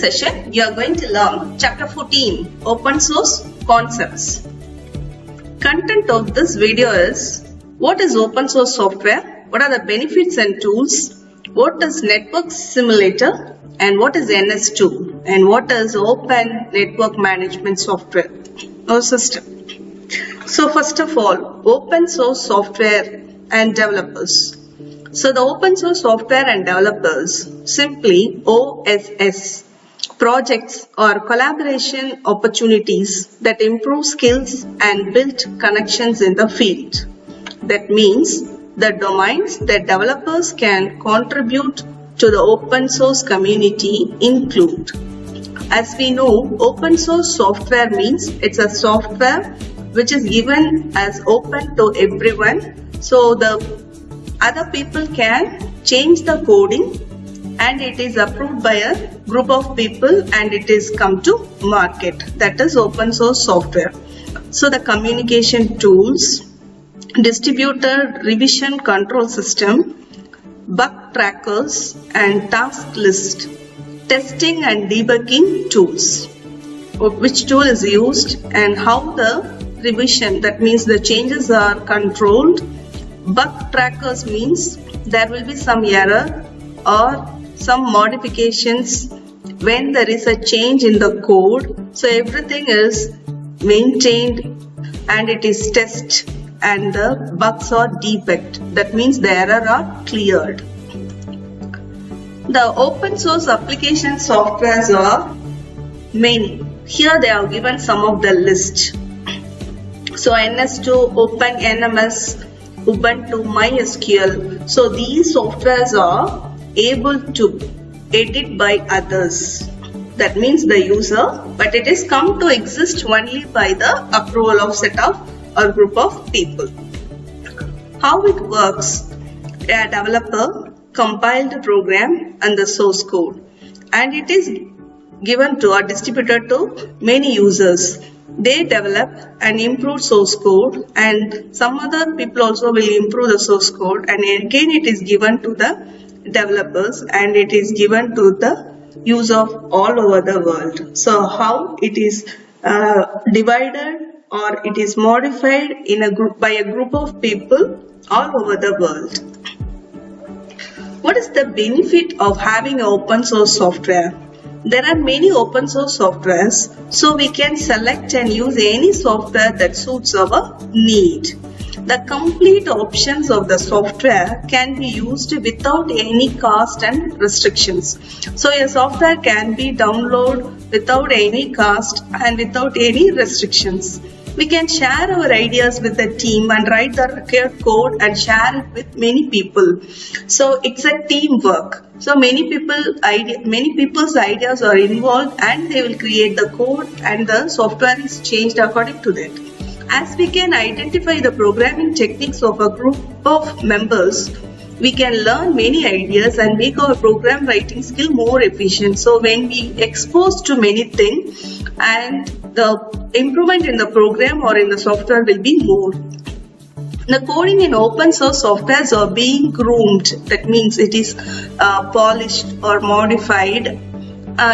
session, you are going to learn Chapter 14, Open Source Concepts. Content of this video is: what is open source software, what are the benefits and tools, what is network simulator, and what is NS2, and what is open network management software or system. So first of all, open source software and developers. So the open source software and developers, simply OSS, projects or collaboration opportunities that improve skills and build connections in the field. That means the domains that developers can contribute to the open source community include. As we know, open source software means it's a software which is given as open to everyone. So the other people can change the coding and it is approved by a group of people and it is come to market. That is open source software. So the communication tools, distributed revision control system, bug trackers and task list, testing and debugging tools. Which tool is used and how the revision, that means the changes are controlled. Bug trackers means there will be some error or some modifications when there is a change in the code. So everything is maintained and it is tested and the bugs are debugged. That means the error are cleared. The open source application softwares are many. Here they are given some of the list. So NS2, OpenNMS, Ubuntu, MySQL. So these softwares are able to edit by others. That means the user, but it is come to exist only by the approval of set of or group of people. How it works: a developer compiled the program and the source code, and it is given to or distributed to many users. They develop and improve source code, and some other people also will improve the source code, and again it is given to the developers and it is given to the use of all over the world. So how it is divided or it is modified in a group by a group of people all over the world. What is the benefit of having open source software? There are many open source softwares, so we can select and use any software that suits our need. The complete options of the software can be used without any cost and restrictions. So a software can be downloaded without any cost and without any restrictions. We can share our ideas with the team and write the required code and share it with many people. So it's a teamwork. So many people's ideas are involved and they will create the code and the software is changed according to that. As we can identify the programming techniques of a group of members, we can learn many ideas and make our program writing skill more efficient. So when we expose to many things, and the improvement in the program or in the software will be more. The coding in open source softwares are being groomed. That means it is polished or modified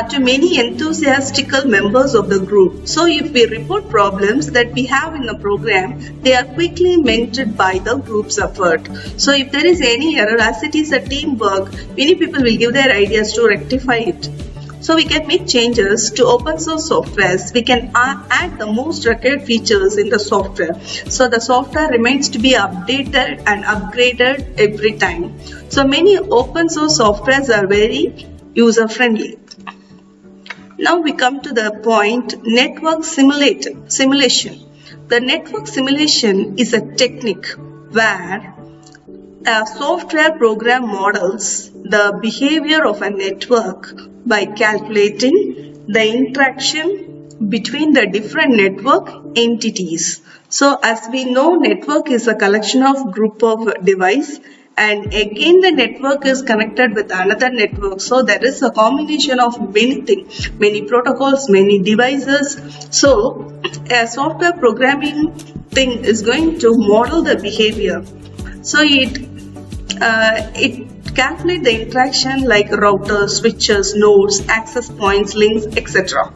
to many enthusiastical members of the group. So if we report problems that we have in the program, they are quickly mended by the group's effort. So if there is any error, as it is a teamwork, many people will give their ideas to rectify it. So we can make changes to open source softwares. We can add the most required features in the software. So the software remains to be updated and upgraded every time. So many open source softwares are very user friendly. Now we come to the point network simulation. The network simulation is a technique where a software program models the behavior of a network by calculating the interaction between the different network entities. So as we know, network is a collection of group of device, and again the network is connected with another network. So there is a combination of many things, many protocols, many devices. So a software programming thing is going to model the behavior. So it calculate the interaction like routers, switches, nodes, access points, links, etc.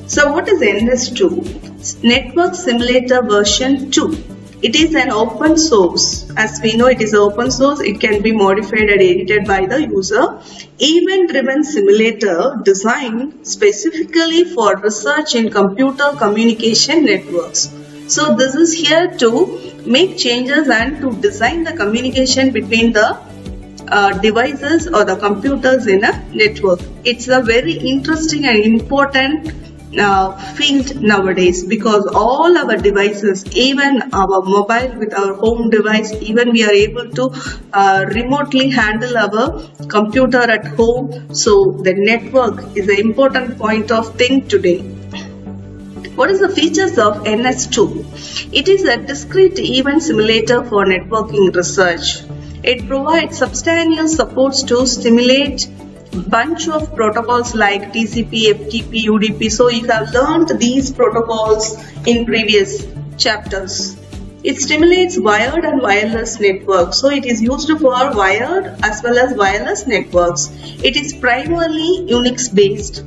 So what is NS2? Network Simulator version 2. It is an open source. As we know, it is open source. It can be modified and edited by the user. Event-driven simulator designed specifically for research in computer communication networks. So this is here to make changes and to design the communication between the devices or the computers in a network. It's a very interesting and important field nowadays, because all our devices, even our mobile with our home device, even we are able to remotely handle our computer at home. So the network is an important point of thing today. What is the features of NS2? It is a discrete event simulator for networking research. It provides substantial supports to simulate bunch of protocols like TCP, FTP, UDP. So you have learned these protocols in previous chapters. It stimulates wired and wireless networks. So it is used for wired as well as wireless networks. It is primarily Unix based.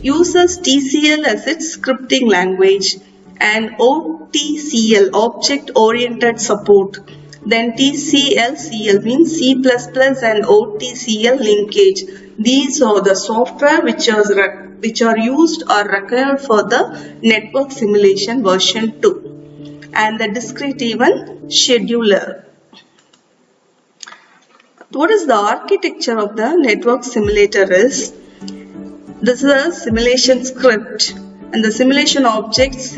Uses TCL as its scripting language and OTCL, object oriented support. Then TCL/CL means C++ and OTCL linkage. These are the software which are used or required for the network simulation version 2. And the discrete event scheduler. What is the architecture of the network simulator is? This is a simulation script. And the simulation objects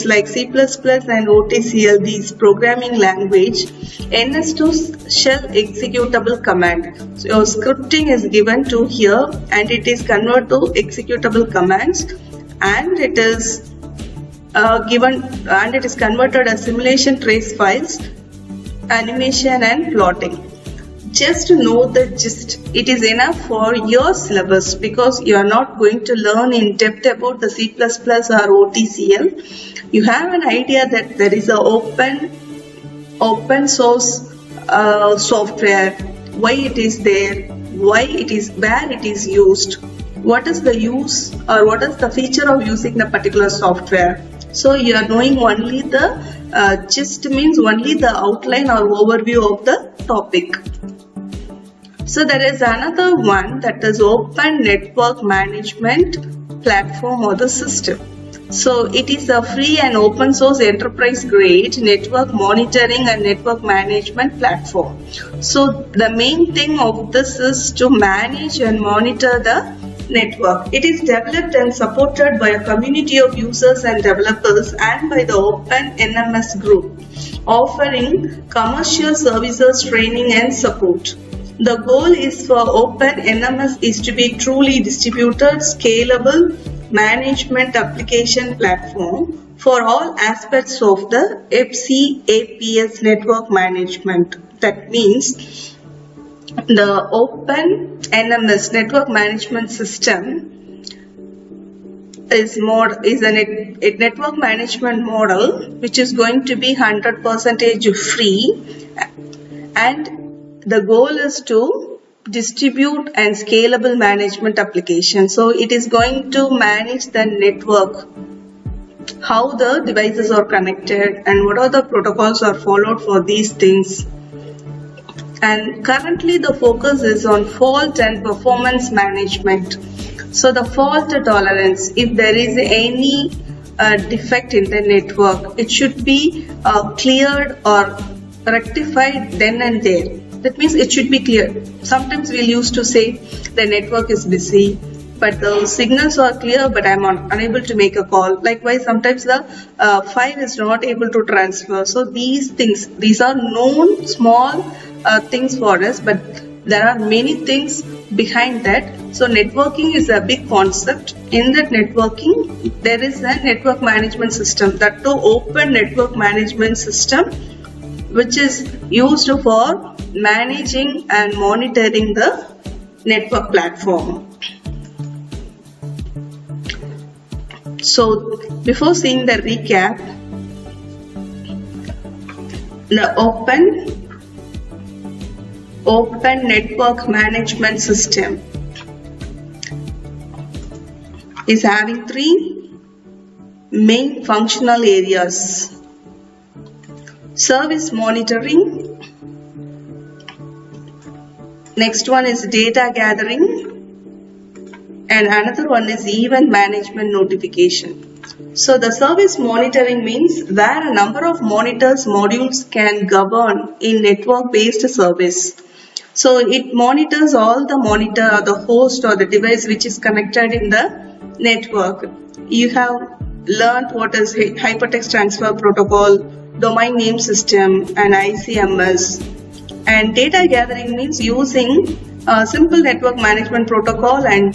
like C++ and OTCL, these programming language, NS2 shell executable command. So your scripting is given to here and it is converted to executable commands, and it is converted as simulation trace files, animation and plotting. Just to know the gist, it is enough for your syllabus, because you are not going to learn in depth about the C++ or OTCL. You have an idea that there is a open source software, why it is there, where it is used, what is the use or what is the feature of using the particular software. So you are knowing only the gist, means only the outline or overview of the topic. So there is another one, that is Open Network Management Platform or the system. So it is a free and open source enterprise grade network monitoring and network management platform. So the main thing of this is to manage and monitor the network. It is developed and supported by a community of users and developers and by the Open NMS group, offering commercial services, training and support. The goal is for Open NMS is to be truly distributed, scalable management application platform for all aspects of the FCAPS network management. That means the Open NMS network management system is a network management model which is going to be 100% free, and the goal is to distribute and scalable management application. So it is going to manage the network, how the devices are connected and what are the protocols are followed for these things. And currently the focus is on fault and performance management. So the fault tolerance, if there is any defect in the network, it should be cleared or rectified then and there. That means it should be clear. Sometimes we'll used to say the network is busy, but the signals are clear, but I'm unable to make a call. Likewise, sometimes the file is not able to transfer. So these are known small things for us, but there are many things behind that. So networking is a big concept. In that networking, there is a network management system, that too open network management system, which is used for managing and monitoring the network platform. So before seeing the recap, the Open Open Network Management System is having three main functional areas. Service monitoring. Next one is data gathering. And another one is event management notification. So the service monitoring means where a number of monitors modules can govern in network-based service. So it monitors all the monitor or the host or the device which is connected in the network. You have learned what is hypertext transfer protocol, domain name system and ICMS. And data gathering means using simple network management protocol and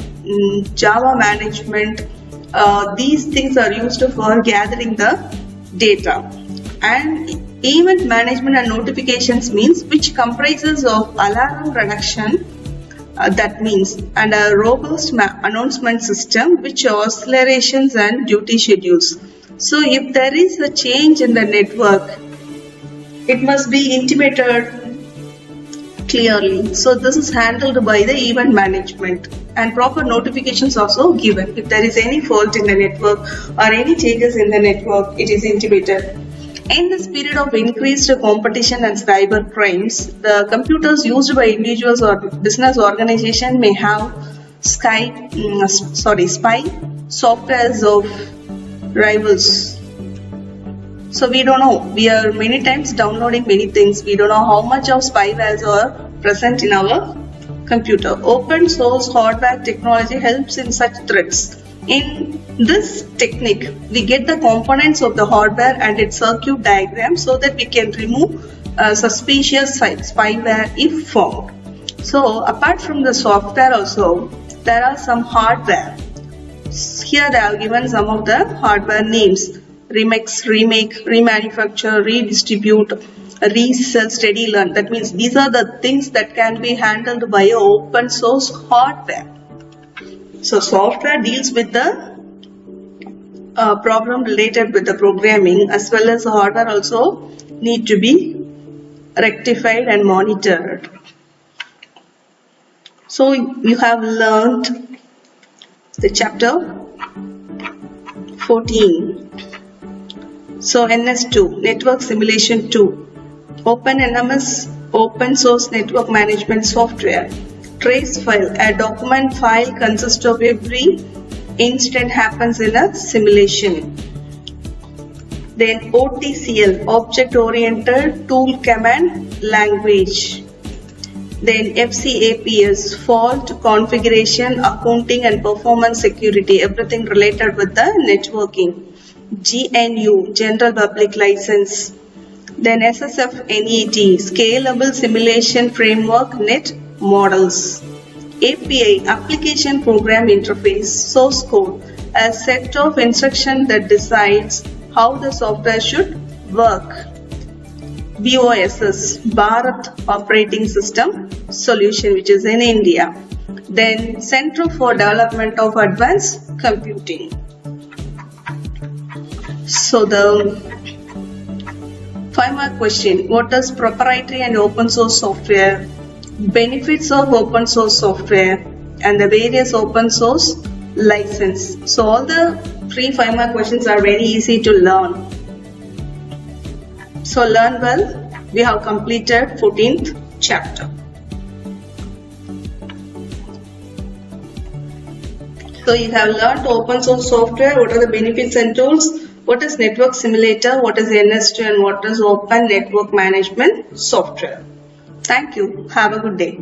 Java management. These things are used for gathering the data. And event management and notifications means which comprises of alarm reduction, that means, and a robust announcement system which accelerations and duty schedules. So if there is a change in the network, it must be intimated clearly. So this is handled by the event management, and proper notifications also given. If there is any fault in the network or any changes in the network, it is intimated. In this period of increased competition and cyber crimes, the computers used by individuals or business organizations may have spy softwares of rivals. So we don't know. We are many times downloading many things. We don't know how much of spywares are present in our computer. Open source hardware technology helps in such threats. In this technique, we get the components of the hardware and its circuit diagram so that we can remove suspicious spyware if found. So apart from the software also, there are some hardware. Here they have given some of the hardware names: remix, remake, remanufacture, redistribute, resell, steady learn. That means these are the things that can be handled by open source hardware. So software deals with the problem related with the programming, as well as the hardware also need to be rectified and monitored. So you have learned the chapter 14. So NS2, Network Simulation 2, OpenNMS, Open Source Network Management Software. Trace file, a document file consists of every instant happens in a simulation. Then OTCL, Object Oriented Tool Command Language. Then FCAPS, Fault Configuration, Accounting and Performance Security, everything related with the networking. GNU, General Public License. Then SSF-NET, Scalable Simulation Framework, Net Models. API, Application Program Interface, Source Code, a set of instructions that decides how the software should work. BOSS, Bharat Operating System Solution, which is in India. Then Center for Development of Advanced Computing. So the 5-mark question: what is proprietary and open source software? Benefits of open source software and the various open source license. So all the 3 5-mark questions are very easy to learn. So learn well. We have completed 14th chapter. So you have learned open source software, what are the benefits and tools, what is network simulator, what is NS2, and what is open network management software. Thank you. Have a good day.